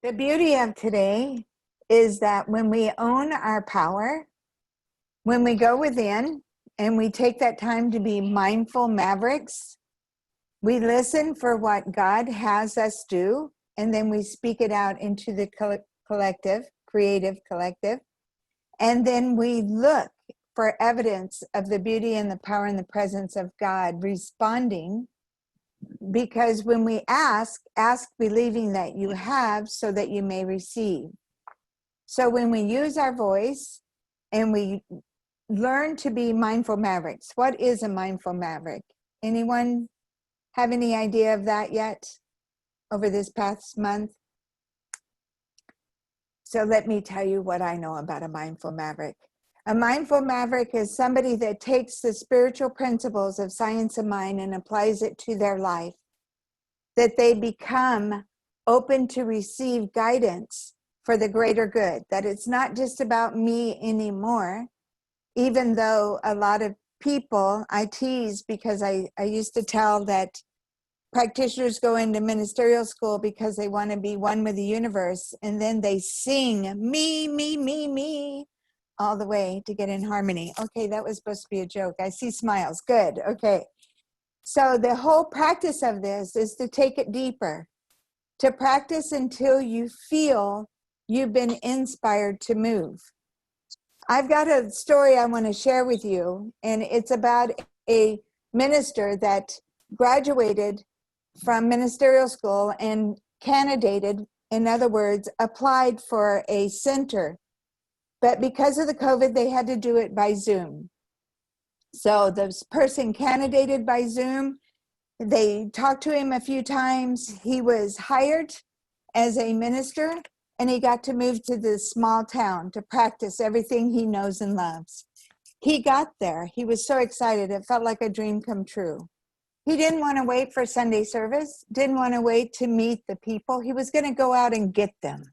The beauty of today is that when we own our power, when we go within and we take that time to be mindful mavericks, we listen for what God has us do, and then we speak it out into the collective, creative collective. And then we look for evidence of the beauty and the power and the presence of God responding. Because when we ask believing that you have so that you may receive. So when we use our voice and we learn to be mindful mavericks, what is a mindful maverick? Anyone have any idea of that yet over this past month? So let me tell you what I know about a mindful maverick. A mindful maverick is somebody that takes the spiritual principles of science of mind and applies it to their life. That they become open to receive guidance for the greater good, that it's not just about me anymore, even though a lot of people, I tease because I used to tell that practitioners go into ministerial school because they want to be one with the universe, and then they sing me, all the way to get in harmony. Okay, that was supposed to be a joke. I see smiles, good, okay. So the whole practice of this is to take it deeper, to practice until you feel you've been inspired to move. I've got a story I want to share with you, and it's about a minister that graduated from ministerial school and candidated, in other words, applied for a center. But because of the COVID, they had to do it by Zoom. So this person candidated by Zoom. They talked to him a few times. He was hired as a minister, and he got to move to this small town to practice everything he knows and loves. He got there. He was so excited. It felt like a dream come true. He didn't want to wait for Sunday service, didn't want to wait to meet the people. He was going to go out and get them.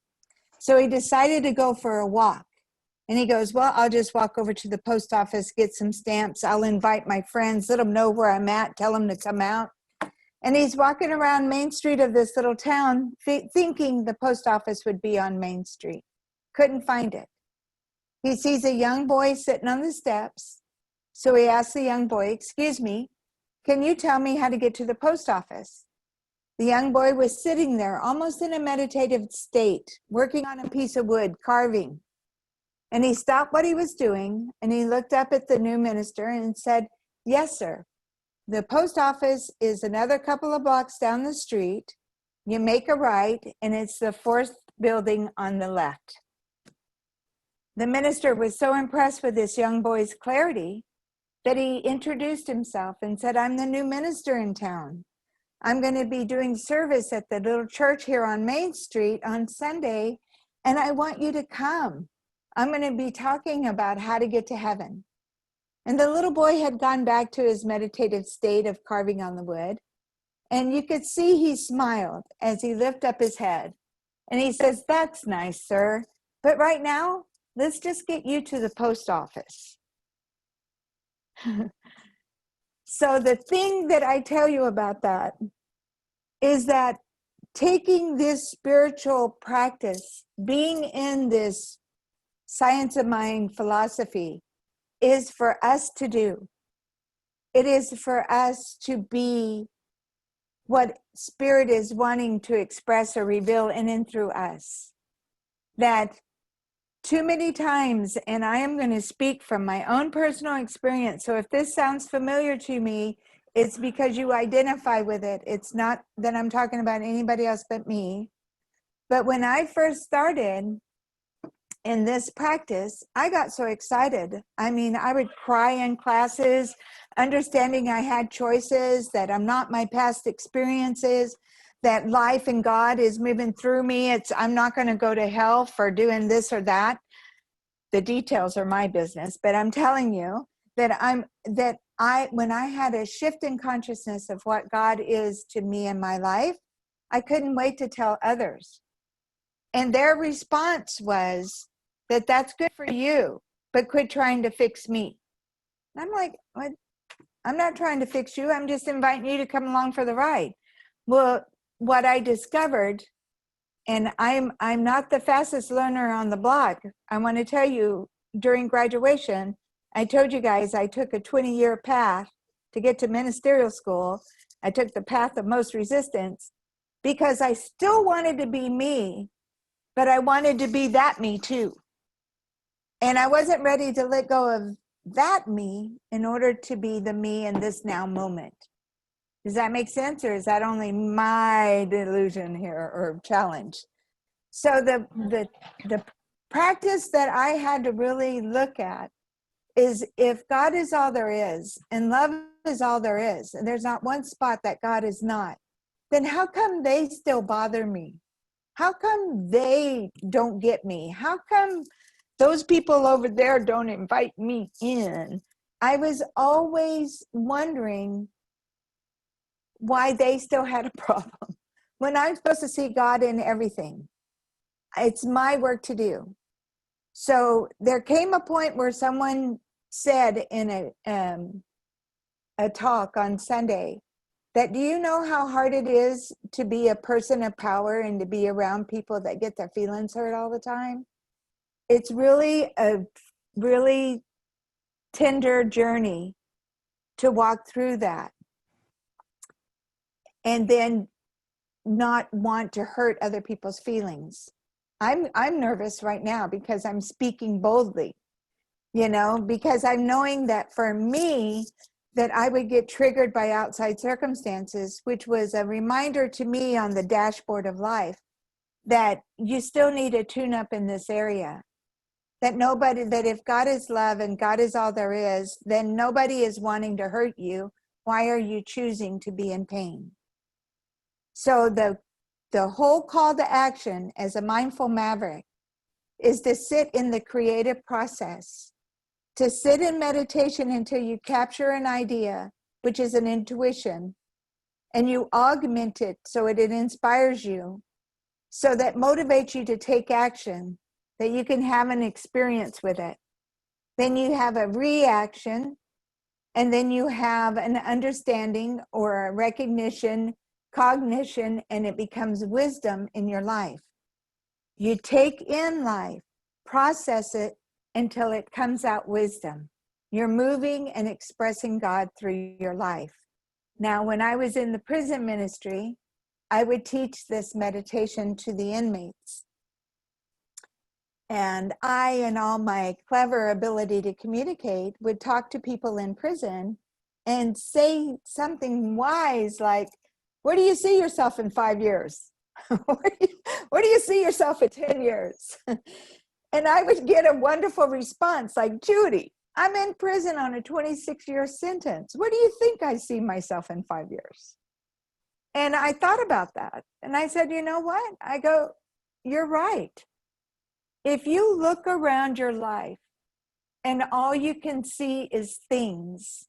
So he decided to go for a walk. And he goes, well, I'll just walk over to the post office, get some stamps. I'll invite my friends, let them know where I'm at, tell them to come out. And he's walking around Main Street of this little town, thinking the post office would be on Main Street. Couldn't find it. He sees a young boy sitting on the steps. So he asks the young boy, excuse me, can you tell me how to get to the post office? The young boy was sitting there almost in a meditative state, working on a piece of wood, carving. And he stopped what he was doing, and he looked up at the new minister and said, yes, sir. The post office is another couple of blocks down the street. You make a right, and it's the fourth building on the left. The minister was so impressed with this young boy's clarity that he introduced himself and said, I'm the new minister in town. I'm going to be doing service at the little church here on Main Street on Sunday, and I want you to come. I'm going to be talking about how to get to heaven. And the little boy had gone back to his meditative state of carving on the wood. And you could see he smiled as he lifted up his head. And he says, that's nice, sir. But right now, let's just get you to the post office. So the thing that I tell you about that is that taking this spiritual practice, being in this science of mind philosophy, is for us to do. It is for us to be what Spirit is wanting to express or reveal in and through us. That too many times, and I am going to speak from my own personal experience, so if this sounds familiar to me, it's because you identify with it. It's not that I'm talking about anybody else but me. But when I first started in this practice, I got so excited. I mean, I would cry in classes, understanding I had choices, that I'm not my past experiences, that life and God is moving through me. I'm not going to go to hell for doing this or that. The details are my business, but I'm telling you that when I had a shift in consciousness of what God is to me in my life, I couldn't wait to tell others. And their response was that that's good for you, but quit trying to fix me. And I'm like, what? I'm not trying to fix you. I'm just inviting you to come along for the ride. Well, what I discovered And I'm not the fastest learner on the block. I want to tell you, during graduation, I told you guys I took a 20-year path to get to ministerial school. I took the path of most resistance because I still wanted to be me, but I wanted to be that me too. And I wasn't ready to let go of that me in order to be the me in this now moment. Does that make sense, or is that only my delusion here or challenge? So the practice that I had to really look at is, if God is all there is and love is all there is, and there's not one spot that God is not, then how come they still bother me? How come they don't get me? How come those people over there don't invite me in? I was always wondering why they still had a problem when I'm supposed to see God in everything. It's my work to do. So there came a point where someone said in a talk on Sunday that, do you know how hard it is to be a person of power and to be around people that get their feelings hurt all the time? It's really a really tender journey to walk through that, and then not want to hurt other people's feelings. I'm nervous right now because I'm speaking boldly, because I'm knowing that for me, that I would get triggered by outside circumstances, which was a reminder to me on the dashboard of life that you still need a tune-up in this area. That if God is love and God is all there is, then nobody is wanting to hurt you. Why are you choosing to be in pain? So the whole call to action as a mindful maverick is to sit in the creative process, to sit in meditation until you capture an idea, which is an intuition, and you augment it so it inspires you, so that motivates you to take action, that you can have an experience with it. Then you have a reaction, and then you have an understanding or a recognition, cognition, and it becomes wisdom in your life. You take in life, process it until it comes out wisdom. You're moving and expressing God through your life. Now, when I was in the prison ministry, I would teach this meditation to the inmates. And I, in all my clever ability to communicate, would talk to people in prison and say something wise like, where do you see yourself in 5 years? Where do you see yourself in 10 years? And I would get a wonderful response like, Judy, I'm in prison on a 26-year sentence. Where do you think I see myself in 5 years? And I thought about that. And I said, you know what? I go, you're right. If you look around your life and all you can see is things,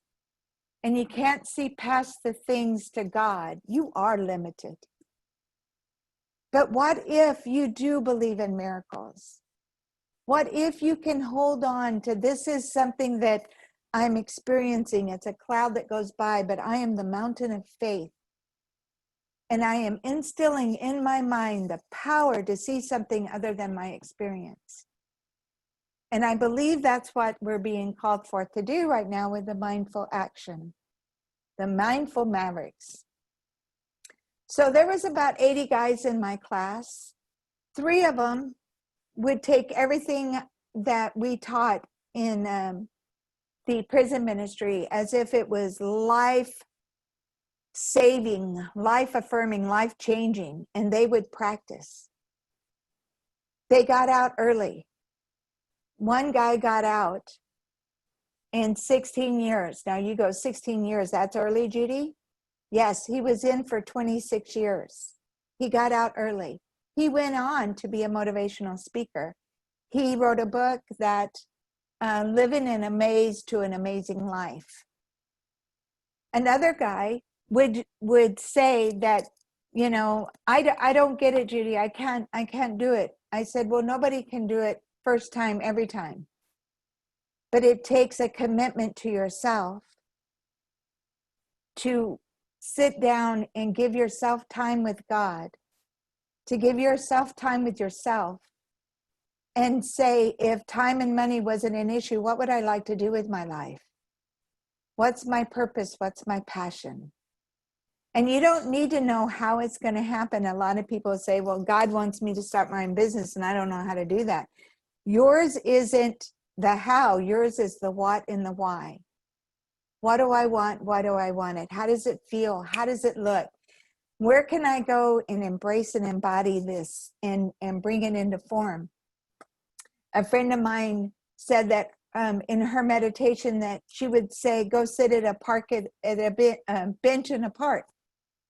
and you can't see past the things to God, you are limited. But what if you do believe in miracles? What if you can hold on to, this is something that I'm experiencing. It's a cloud that goes by, but I am the mountain of faith. And I am instilling in my mind the power to see something other than my experience. And I believe that's what we're being called forth to do right now with the mindful action, the mindful mavericks. So there was about 80 guys in my class. 3 of them would take everything that we taught in the prison ministry as if it was life-saving, life-affirming, life-changing, and they would practice. They got out early. One guy got out in 16 years. Now you go 16 years, that's early, Judy? Yes, he was in for 26 years. He got out early. He went on to be a motivational speaker. He wrote a book that Living in a Maze to an Amazing Life. Another guy would say that, I don't get it, Judy. I can't do it. I said, well, nobody can do it first time, every time. But it takes a commitment to yourself to sit down and give yourself time with God to give yourself time with yourself and say, if time and money wasn't an issue, what would I like to do with my life? What's my purpose? What's my passion? And you don't need to know how it's going to happen. A lot of people say, well, God wants me to start my own business and I don't know how to do that. Yours isn't the how, yours is the what and the why. What do I want? Why do I want it? How does it feel? How does it look? Where can I go and embrace and embody this and bring it into form? A friend of mine said that in her meditation that she would say, go sit at a park at a bench in a park.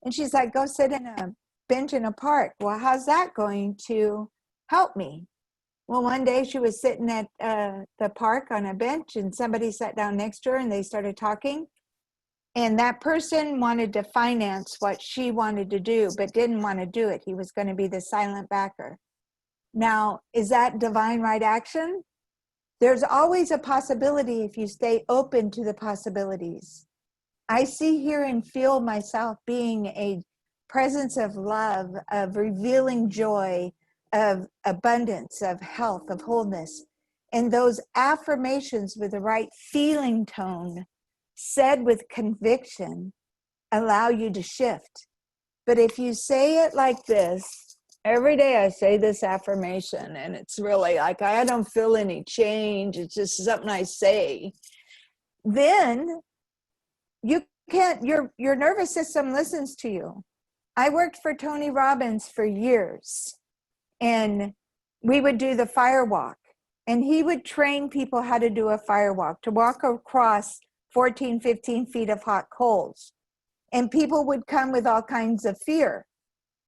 And she's like, go sit in a bench in a park. Well, how's that going to help me? Well, one day she was sitting at the park on a bench and somebody sat down next to her and they started talking. And that person wanted to finance what she wanted to do, but didn't want to do it. He was going to be the silent backer. Now, is that divine right action? There's always a possibility if you stay open to the possibilities. I see, hear, and feel myself being a presence of love, of revealing joy, of abundance, of health, of wholeness. And those affirmations with the right feeling tone, said with conviction, allow you to shift. But if you say it like this, every day I say this affirmation, and it's really like, I don't feel any change, it's just something I say, then you can't, your nervous system listens to you. I worked for Tony Robbins for years, and we would do the fire walk, and he would train people how to do a fire walk, to walk across 14, 15 feet of hot coals. And people would come with all kinds of fear.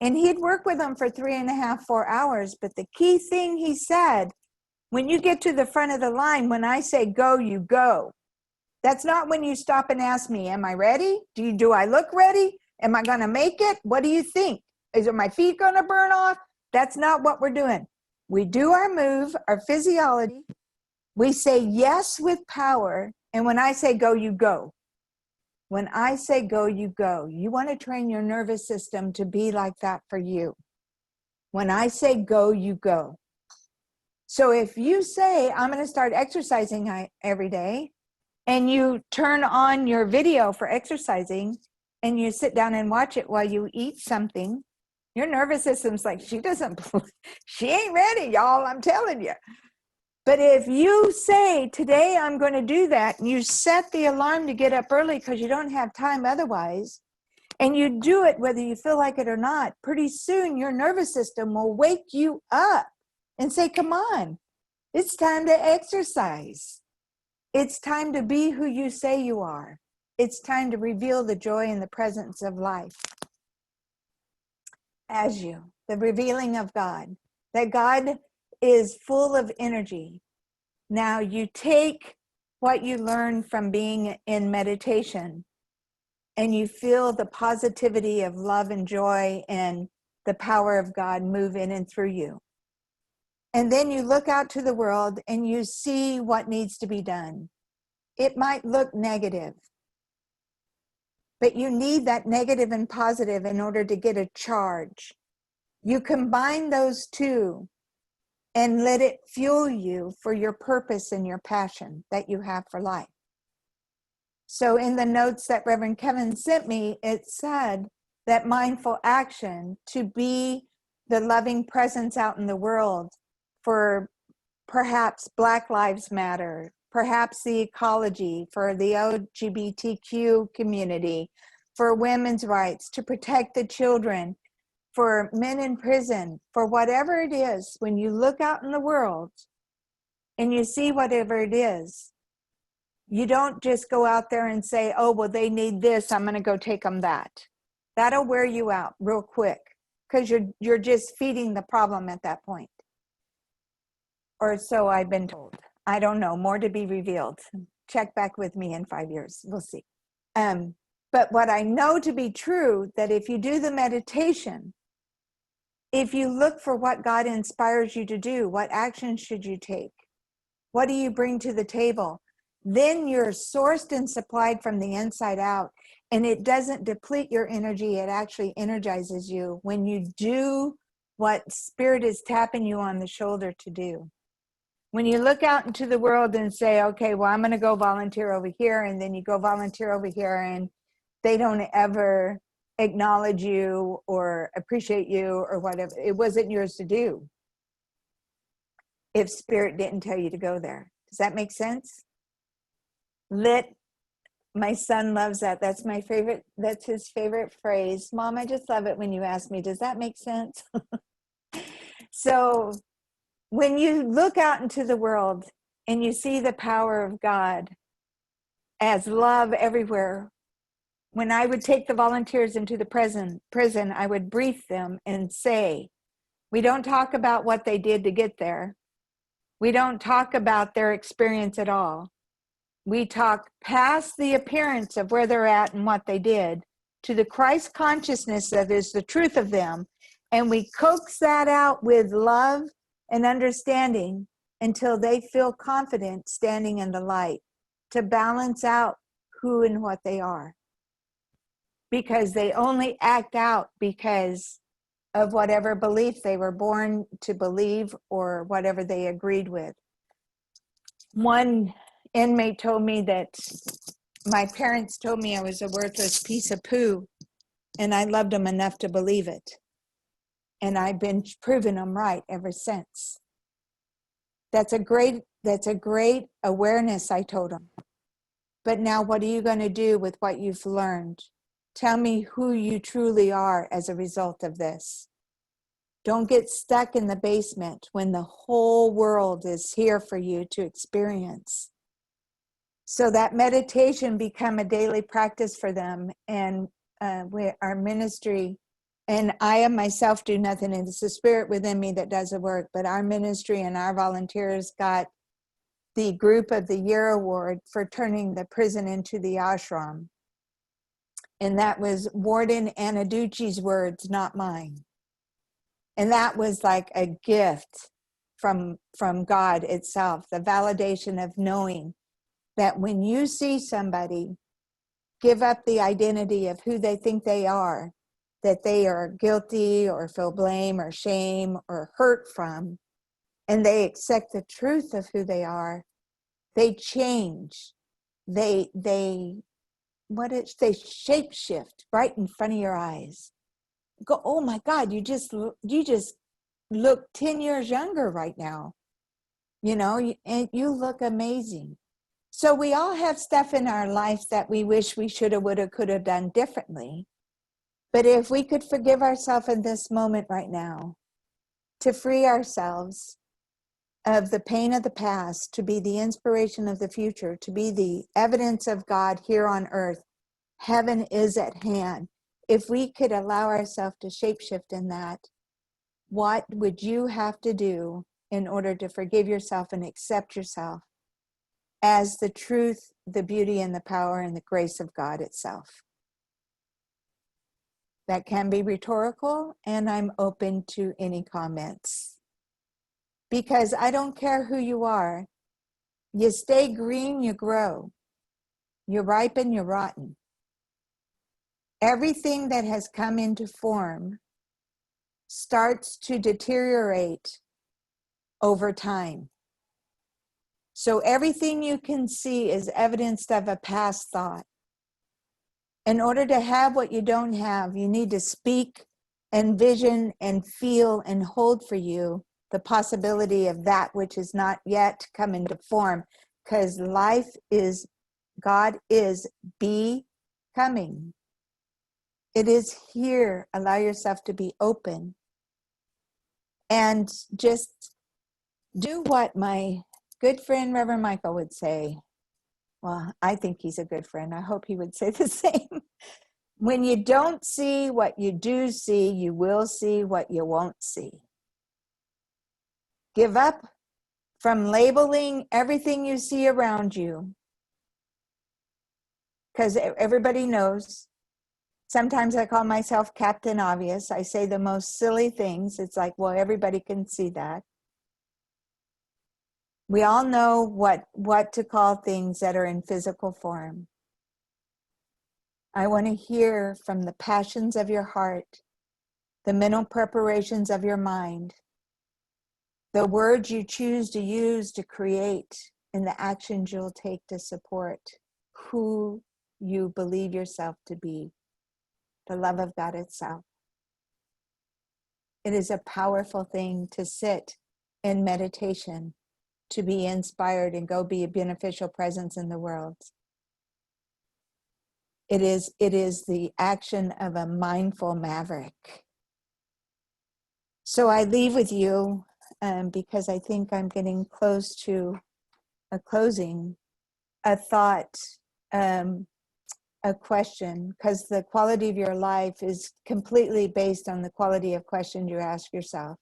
And he'd work with them for 3.5, 4 hours. But the key thing he said, when you get to the front of the line, when I say go, you go. That's not when you stop and ask me, am I ready? Do I look ready? Am I going to make it? What do you think? Is it my feet going to burn off? That's not what we're doing. We do our move, our physiology. We say yes with power. And when I say go, you go. When I say go, you go. You want to train your nervous system to be like that for you. When I say go, you go. So if you say, I'm going to start exercising every day, and you turn on your video for exercising, and you sit down and watch it while you eat something, your nervous system's like, she ain't ready, y'all, I'm telling you. But if you say, today I'm going to do that, and you set the alarm to get up early because you don't have time otherwise, and you do it whether you feel like it or not, pretty soon your nervous system will wake you up and say, come on, it's time to exercise. It's time to be who you say you are. It's time to reveal the joy and the presence of life as you, the revealing of God, that God is full of energy. Now you take what you learn from being in meditation and you feel the positivity of love and joy and the power of God move in and through you. And then you look out to the world and you see what needs to be done. It might look negative, but you need that negative and positive in order to get a charge. You combine those two and let it fuel you for your purpose and your passion that you have for life. So in the notes that Reverend Kevin sent me, it said that mindful action, to be the loving presence out in the world for perhaps Black Lives Matter, perhaps the ecology, for the LGBTQ community, for women's rights, to protect the children, for men in prison, for whatever it is. When you look out in the world and you see whatever it is, you don't just go out there and say, oh, well, they need this, I'm going to go take them that. That'll wear you out real quick because you're just feeding the problem at that point. Or so I've been told. I don't know, more to be revealed. Check back with me in 5 years, we'll see. But what I know to be true, that if you do the meditation, if you look for what God inspires you to do, what action should you take? What do you bring to the table? Then you're sourced and supplied from the inside out, and it doesn't deplete your energy. It actually energizes you when you do what Spirit is tapping you on the shoulder to do. When you look out into the world and say, okay, well, I'm going to go volunteer over here, and then you go volunteer over here, and they don't ever acknowledge you or appreciate you or whatever. It wasn't yours to do if Spirit didn't tell you to go there. Does that make sense? My son loves that. That's my favorite. That's his favorite phrase. Mom, I just love it when you ask me, does that make sense? So when you look out into the world and you see the power of God as love everywhere, when I would take the volunteers into the prison, I would brief them and say, we don't talk about what they did to get there. We don't talk about their experience at all. We talk past the appearance of where they're at and what they did to the Christ consciousness that is the truth of them. And we coax that out with love and understanding until they feel confident standing in the light to balance out who and what they are. Because they only act out because of whatever belief they were born to believe or whatever they agreed with. One inmate told me that my parents told me I was a worthless piece of poo, and I loved them enough to believe it. And I've been proving them right ever since. That's a great awareness, I told him. But now what are you going to do with what you've learned? Tell me who you truly are as a result of this. Don't get stuck in the basement when the whole world is here for you to experience. So that meditation become a daily practice for them. And our ministry, and I myself do nothing, and it's the Spirit within me that does the work, but our ministry and our volunteers got the Group of the Year award for turning the prison into the ashram. And that was Warden Anaducci's words, not mine. And that was like a gift from God itself, the validation of knowing that when you see somebody give up the identity of who they think they are, that they are guilty or feel blame or shame or hurt from, and they accept the truth of who they are, they change. They shape shift right in front of your eyes. Go, oh my God, you just look 10 years younger right now. And you look amazing. So we all have stuff in our life that we wish we should have, would have, could have done differently. But if we could forgive ourselves in this moment right now, to free ourselves of the pain of the past, to be the inspiration of the future, to be the evidence of God here on earth, heaven is at hand. If we could allow ourselves to shapeshift in that, what would you have to do in order to forgive yourself and accept yourself as the truth, the beauty, and the power and the grace of God itself? That can be rhetorical, and I'm open to any comments. Because I don't care who you are. You stay green, you grow. You ripen, you rotten. Everything that has come into form starts to deteriorate over time. So everything you can see is evidence of a past thought. In order to have what you don't have, you need to speak and vision and feel and hold for you the possibility of that which is not yet come into form, because God is becoming. It is here. Allow yourself to be open and just do what my good friend Reverend Michael would say. Well, I think he's a good friend. I hope he would say the same. When you don't see what you do see, you will see what you won't see. Give up from labeling everything you see around you, because everybody knows. Sometimes I call myself Captain Obvious. I say the most silly things. It's like, well, everybody can see that. We all know what to call things that are in physical form. I want to hear from the passions of your heart the mental preparations of your mind, the words you choose to use to create, and the actions you'll take to support who you believe yourself to be, the love of God itself. It is a powerful thing to sit in meditation, to be inspired and go be a beneficial presence in the world. It is the action of a mindful maverick. So I leave with you, because I think I'm getting close to a closing, a thought, a question, because the quality of your life is completely based on the quality of questions you ask yourself.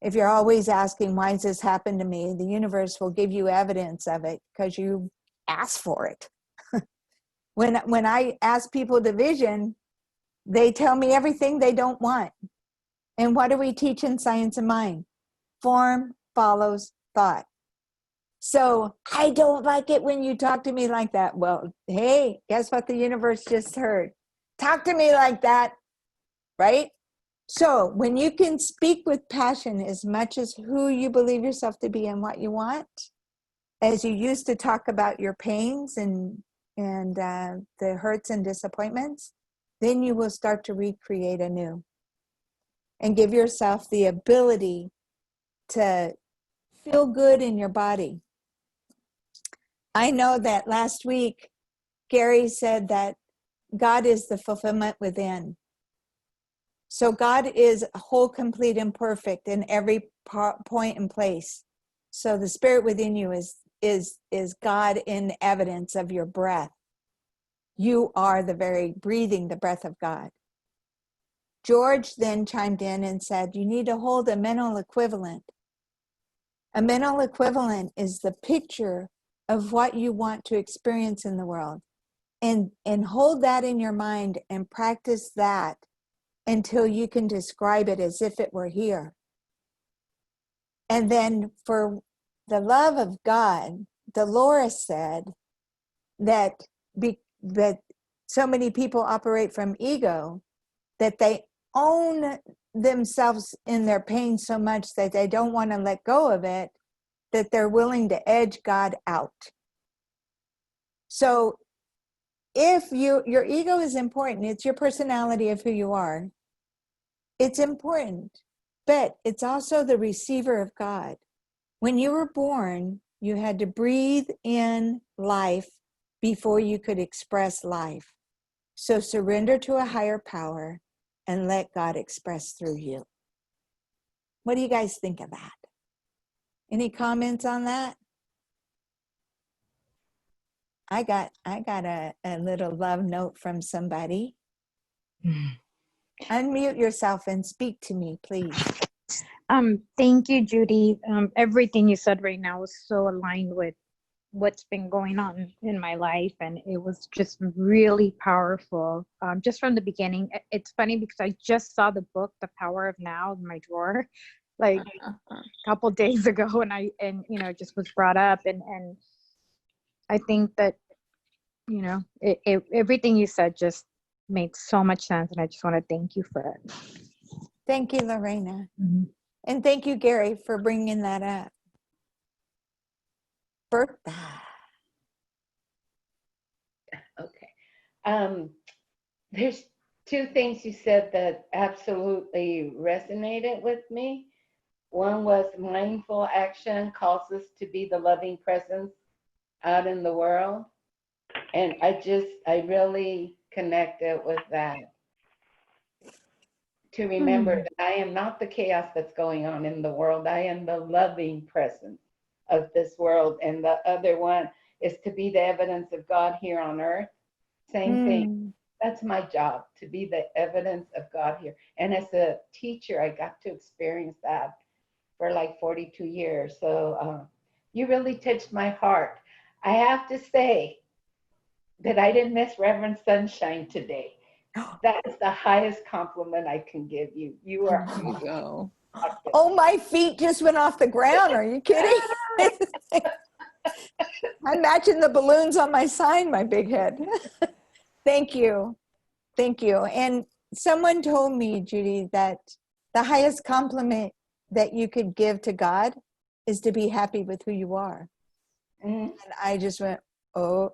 If you're always asking, why has this happened to me? The universe will give you evidence of it because you asked for it. When I ask people to vision, they tell me everything they don't want. And what do we teach in Science of Mind? Form follows thought. So I don't like it when you talk to me like that. Well, hey, guess what the universe just heard? Talk to me like that, right? So when you can speak with passion as much as who you believe yourself to be and what you want, as you used to talk about your pains and the hurts and disappointments, then you will start to recreate anew and give yourself the ability to feel good in your body. I know that last week, Gary said that God is the fulfillment within. So God is whole, complete, and perfect in every point and place. So the spirit within you is God in evidence of your breath. You are the very breathing, the breath of God. George then chimed in and said, you need to hold a mental equivalent. A mental equivalent is the picture of what you want to experience in the world. And hold that in your mind and practice that until you can describe it as if it were here. And then for the love of God, Dolores said that that so many people operate from ego, that they own themselves in their pain so much that they don't want to let go of it, that they're willing to edge God out. So if your ego is important, it's your personality of who you are, it's important, but it's also the receiver of God. When you were born, you had to breathe in life before you could express life. So surrender to a higher power and let God express through you. What do you guys think of that? Any comments on that? I got a little love note from somebody. Unmute yourself and speak to me, please. Thank you, Judy. Everything you said right now is so aligned with what's been going on in my life, and it was just really powerful. Just from the beginning, it's funny because I just saw the book, The Power of Now, in my drawer, like a couple days ago, and you know, it just was brought up, and I think that, you know, everything you said just made so much sense, and I just want to thank you for it. Thank you, Lorena. Mm-hmm. And thank you, Gary, for bringing that up. Bertha. Okay. There's two things you said that absolutely resonated with me. One was mindful action calls us to be the loving presence out in the world. And I really connected with that. To remember that I am not the chaos that's going on in the world. I am the loving presence of this world. And the other one is to be the evidence of God here on earth. Same thing. That's my job, to be the evidence of God here. And as a teacher, I got to experience that for like 42 years. So you really touched my heart. I have to say that I didn't miss Reverend Sunshine today. That is the highest compliment I can give you. You are awesome. Oh, my feet just went off the ground. Are you kidding? I'm matching the balloons on my sign, my big head. Thank you. Thank you. And someone told me, Judy, that the highest compliment that you could give to God is to be happy with who you are. Mhm. And I just went, oh,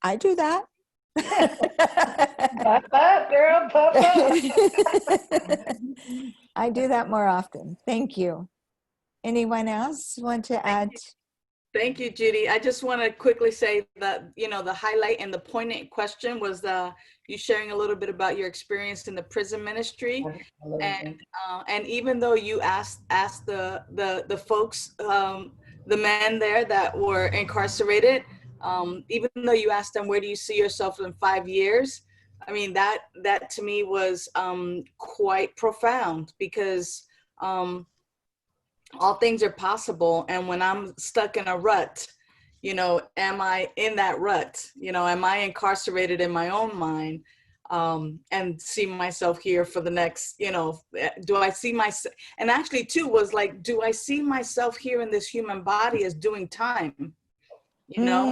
I do that. Pop up, girl, pop up. I do that more often. Thank you. Anyone else want to add? Thank you, Judy. I just want to quickly say that, you know, the highlight and the poignant question was you sharing a little bit about your experience in the prison ministry. And even though you asked the folks, the men there that were incarcerated, even though you asked them, where do you see yourself in 5 years? I mean, that to me was quite profound, because all things are possible. And when I'm stuck in a rut, you know, am I in that rut? You know, am I incarcerated in my own mind? And see myself here for the next, you know, do I see myself? And actually too was like, do I see myself here in this human body as doing time? You know,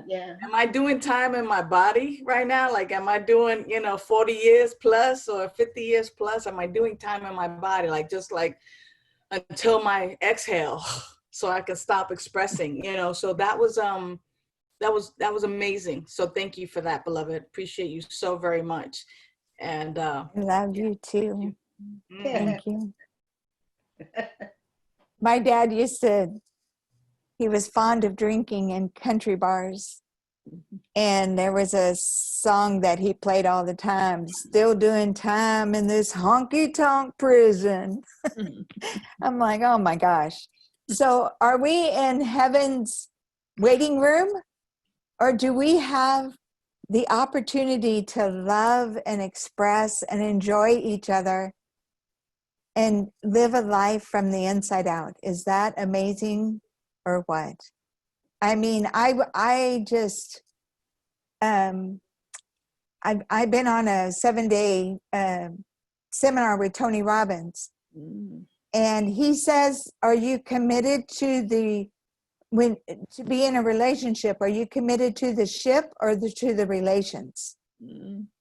Yeah. am I doing time in my body right now? Like, am I doing, you know, 40 years plus or 50 years plus? Am I doing time in my body? Like, just like until my exhale, so I can stop expressing, you know? So that was amazing. So thank you for that, beloved. Appreciate you so very much. And I love you too. Thank you. My dad he was fond of drinking in country bars. And there was a song that he played all the time, still doing time in this honky tonk prison. I'm like, oh my gosh. So are we in heaven's waiting room, or do we have the opportunity to love and express and enjoy each other and live a life from the inside out? Is that amazing or what? I mean, I just, I've been on a 7-day seminar with Tony Robbins, and he says, are you committed to to be in a relationship? Are you committed to the ship or to the relations?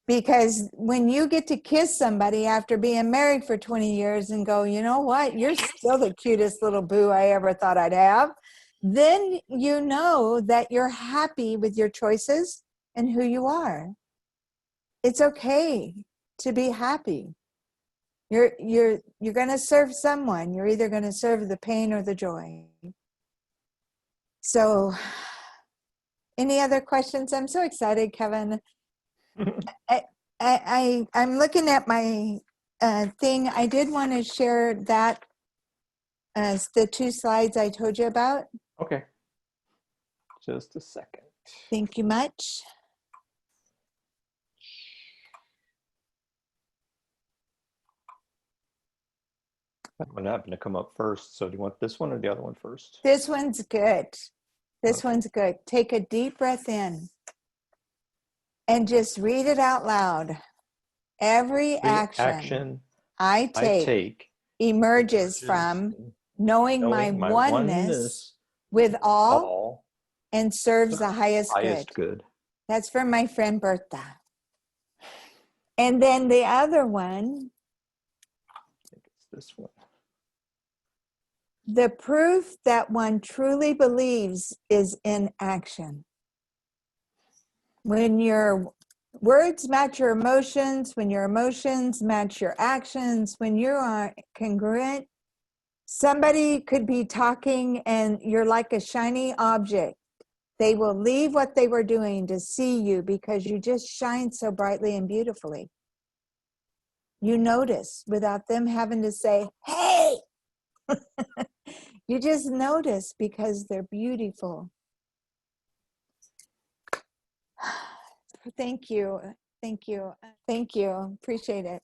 Because when you get to kiss somebody after being married for 20 years and go, you know what, you're still the cutest little boo I ever thought I'd have, then you know that you're happy with your choices and who you are. It's okay to be happy. You're going to serve someone. You're either going to serve the pain or the joy. So, any other questions? I'm so excited, Kevin. I'm looking at my thing. I did want to share that as the 2 slides I told you about. Okay. Just a second. Thank you much. That one happened to come up first. So do you want this one or the other one first? This one's good. This Okay. one's good. Take a deep breath in and just read it out loud. Every action I take emerges from knowing my oneness with all and serves the highest good. That's from my friend Bertha. And then the other one, I think it's this one. the proof that one truly believes is in action. When your words match your emotions, when your emotions match your actions, when you are congruent, somebody could be talking and you're like a shiny object. They will leave what they were doing to see you because you just shine so brightly and beautifully. You notice without them having to say, hey! You just notice because they're beautiful. Thank you. Thank you. Thank you. Appreciate it.